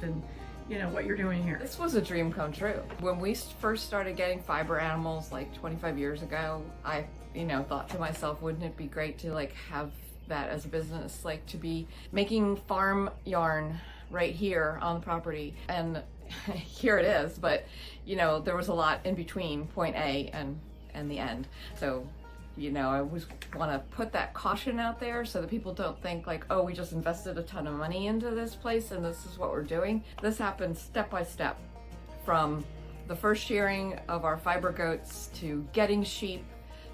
life and, you know, what you're doing here. This was a dream come true. When we first started getting fiber animals like 25 years ago, I, thought to myself, wouldn't it be great to like have that as a business, like to be making farm yarn right here on the property. And here it is, but there was a lot in between point A and the end. So I always want to put that caution out there so that people don't think like, oh, we just invested a ton of money into this place and this is what we're doing. This happens step by step, from the first shearing of our fiber goats to getting sheep,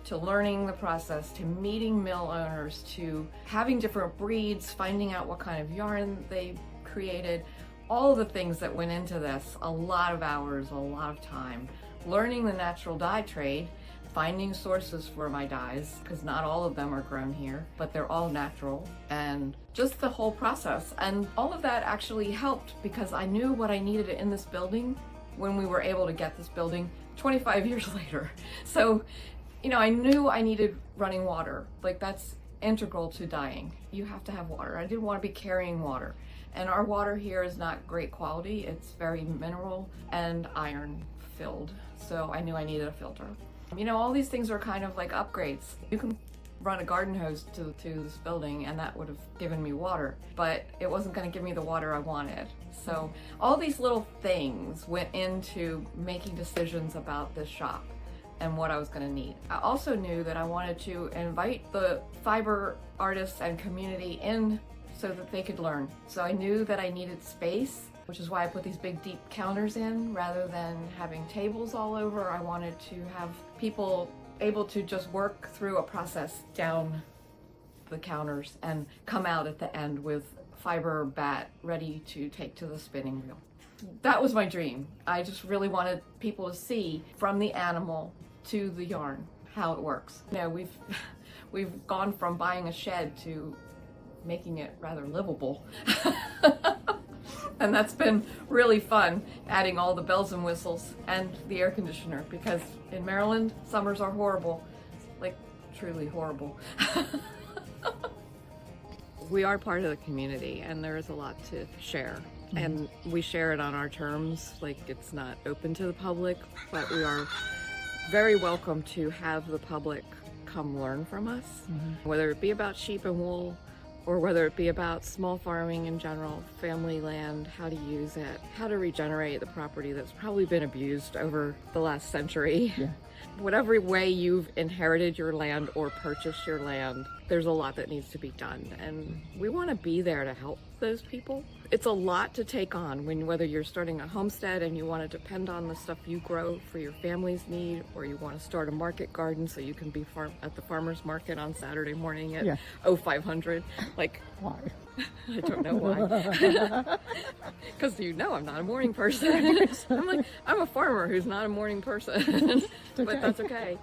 to learning the process, to meeting mill owners, to having different breeds, finding out what kind of yarn they created, all the things that went into this, a lot of hours, a lot of time, learning the natural dye trade, finding sources for my dyes, because not all of them are grown here, but they're all natural, and just the whole process. And all of that actually helped because I knew what I needed in this building when we were able to get this building 25 years later. So, I knew I needed running water. Like, that's integral to dyeing. You have to have water. I didn't want to be carrying water. And our water here is not great quality. It's very mineral and iron filled. So I knew I needed a filter. All these things are kind of like upgrades. You can run a garden hose to this building and that would have given me water, but it wasn't going to give me the water I wanted. So all these little things went into making decisions about this shop and what I was going to need. I also knew that I wanted to invite the fiber artists and community in so that they could learn. So I knew that I needed space, which is why I put these big deep counters in rather than having tables all over. I wanted to have people able to just work through a process down the counters and come out at the end with fiber bat ready to take to the spinning wheel. That was my dream. I just really wanted people to see from the animal to the yarn how it works. We've gone from buying a shed to making it rather livable. And that's been really fun, adding all the bells and whistles and the air conditioner, because in Maryland, summers are horrible, like truly horrible. We are part of the community and there is a lot to share. Mm-hmm. And we share it on our terms, like it's not open to the public, but we are very welcome to have the public come learn from us, mm-hmm. whether it be about sheep and wool, or whether it be about small farming in general, family land, how to use it, how to regenerate the property that's probably been abused over the last century. Yeah. Whatever way you've inherited your land or purchased your land, there's a lot that needs to be done. And we want to be there to help those people. It's a lot to take on whether you're starting a homestead and you want to depend on the stuff you grow for your family's need, or you want to start a market garden so you can be at the farmer's market on Saturday morning at 0500. Like, why? I don't know why. Because I'm not a morning person. I'm a farmer who's not a morning person. But that's okay.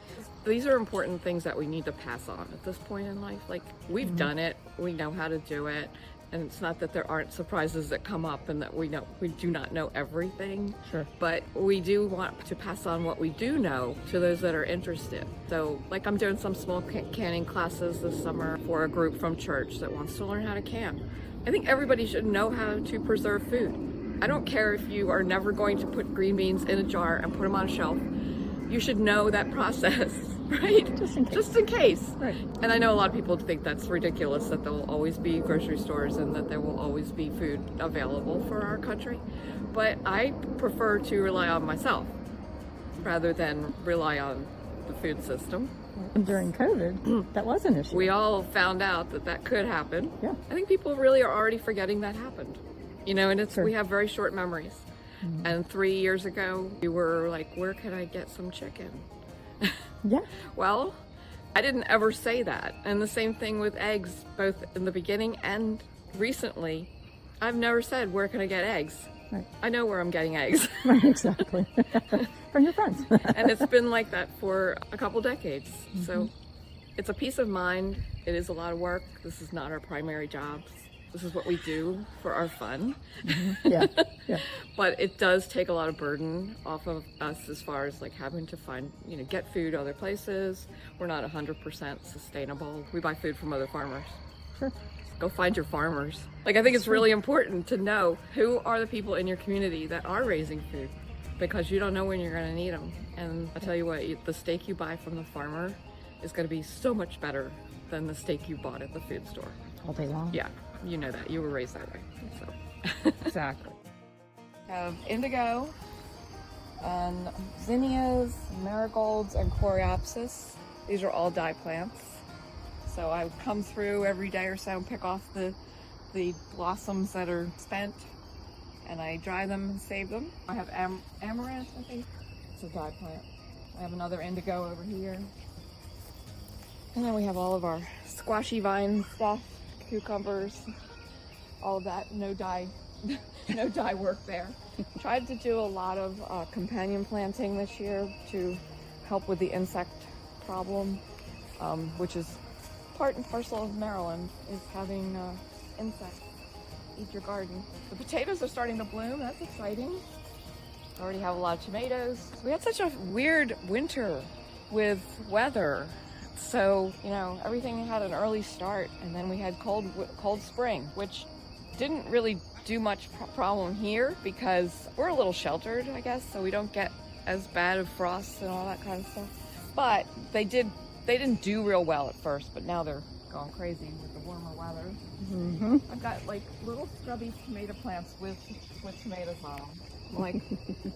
These are important things that we need to pass on at this point in life. Like, we've mm-hmm. done it, we know how to do it. And it's not that there aren't surprises that come up and that we do not know everything. Sure. But we do want to pass on what we do know to those that are interested. So, like, I'm doing some small canning classes this summer for a group from church that wants to learn how to can. I think everybody should know how to preserve food. I don't care if you are never going to put green beans in a jar and put them on a shelf. You should know that process, right? Just in case. Right. And I know a lot of people think that's ridiculous, that there will always be grocery stores and that there will always be food available for our country. But I prefer to rely on myself rather than rely on the food system. And during COVID, that was an issue. We all found out that could happen. Yeah. I think people really are already forgetting that happened. And we have very short memories. Mm-hmm. And 3 years ago, we were like, where can I get some chicken? Yeah. Well, I didn't ever say that. And the same thing with eggs, both in the beginning and recently. I've never said, where can I get eggs? Right. I know where I'm getting eggs. Right, exactly. From your friends. And it's been like that for a couple decades. Mm-hmm. So it's a peace of mind. It is a lot of work. This is not our primary jobs. This is what we do for our fun. Mm-hmm. Yeah, yeah. But it does take a lot of burden off of us as far as like having to find, get food other places. We're not 100% sustainable. We buy food from other farmers. Sure. go find your farmers. Like, I think it's really important to know who are the people in your community that are raising food, because you don't know when you're going to need them. And I tell you what, the steak you buy from the farmer is going to be so much better than the steak you bought at the food store. All day long. Yeah, you know that. You were raised that way. So Exactly. have indigo and zinnias, marigolds, and coreopsis. These are all dye plants. So I come through every day or so and pick off the blossoms that are spent, and I dry them and save them. I have amaranth, I think. It's a dye plant. I have another indigo over here. And then we have all of our squashy vine stuff, cucumbers, all of that. No dye, no dye work there. Tried to do a lot of companion planting this year to help with the insect problem, which is part and parcel of Maryland, is having insects eat your garden. The potatoes are starting to bloom. That's exciting. I already have a lot of tomatoes. We had such a weird winter with weather. So, you know, everything had an early start, and then we had cold spring, which didn't really do much problem here because we're a little sheltered, I guess, so we don't get as bad of frosts and all that kind of stuff. But they didn't do real well at first, but now they're going crazy with the warmer weather. Mm-hmm. I've got like little scrubby tomato plants with tomatoes on them. I'm like,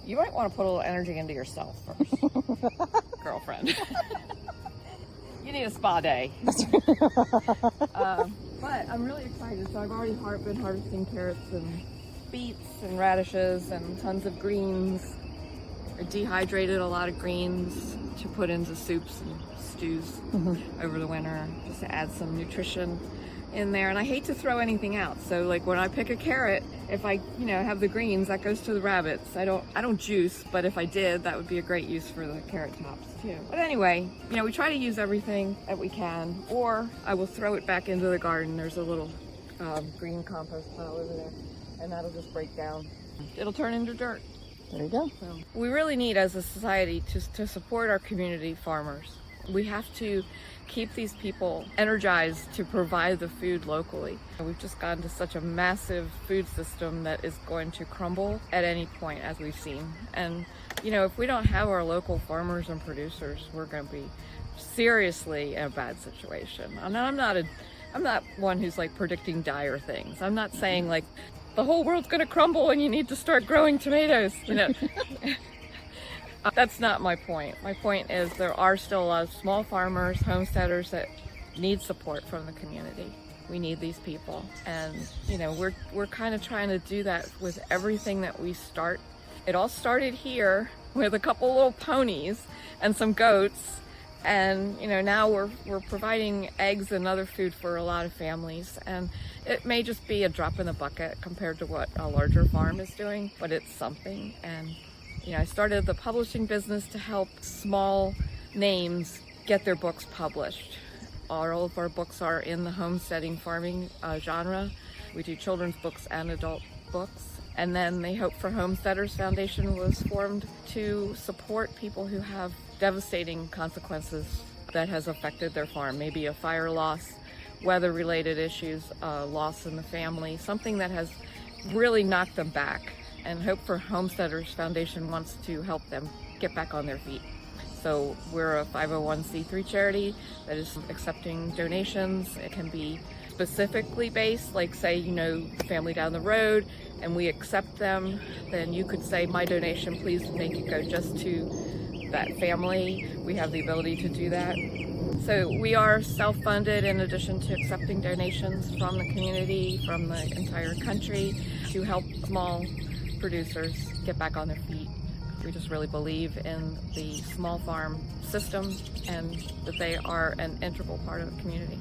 you might want to put a little energy into yourself first, girlfriend. You need a spa day. But I'm really excited. So I've already been harvesting carrots and beets and radishes and tons of greens. I dehydrated a lot of greens to put into soups and stews over the winter, just to add some nutrition in there. And I hate to throw anything out. So like when I pick a carrot, if I, you know, have the greens, that goes to the rabbits. I don't juice, but if I did, that would be a great use for the carrot tops too. But anyway, you know, we try to use everything that we can, or I will throw it back into the garden. There's a little green compost pile over there, and that'll just break down. It'll turn into dirt. There you go. So we really need, as a society, to support our community farmers. We have to keep these people energized to provide the food locally. We've just gotten to such a massive food system that is going to crumble at any point, as we've seen. And, you know, if we don't have our local farmers and producers, we're going to be seriously in a bad situation. I'm not one who's like predicting dire things. I'm not saying like the whole world's going to crumble and you need to start growing tomatoes, you know. That's not my point. My point is there are still a lot of small farmers, homesteaders that need support from the community. We need these people. And, you know, we're kind of trying to do that with everything that we start. It all started here with a couple little ponies and some goats. And, you know, now we're providing eggs and other food for a lot of families. And it may just be a drop in the bucket compared to what a larger farm is doing, but it's something. And you know, I started the publishing business to help small names get their books published. All of our books are in the homesteading farming genre. We do children's books and adult books. And then the Hope for Homesteaders Foundation was formed to support people who have devastating consequences that has affected their farm. Maybe a fire loss, weather-related issues, loss in the family, something that has really knocked them back. And Hope for Homesteaders Foundation wants to help them get back on their feet. So we're a 501c3 charity that is accepting donations. It can be specifically based, like say, you know, family down the road, and we accept them, then you could say, my donation, please make it go just to that family. We have the ability to do that. So we are self-funded in addition to accepting donations from the community, from the entire country, to help small producers get back on their feet. We just really believe in the small farm system and that they are an integral part of the community.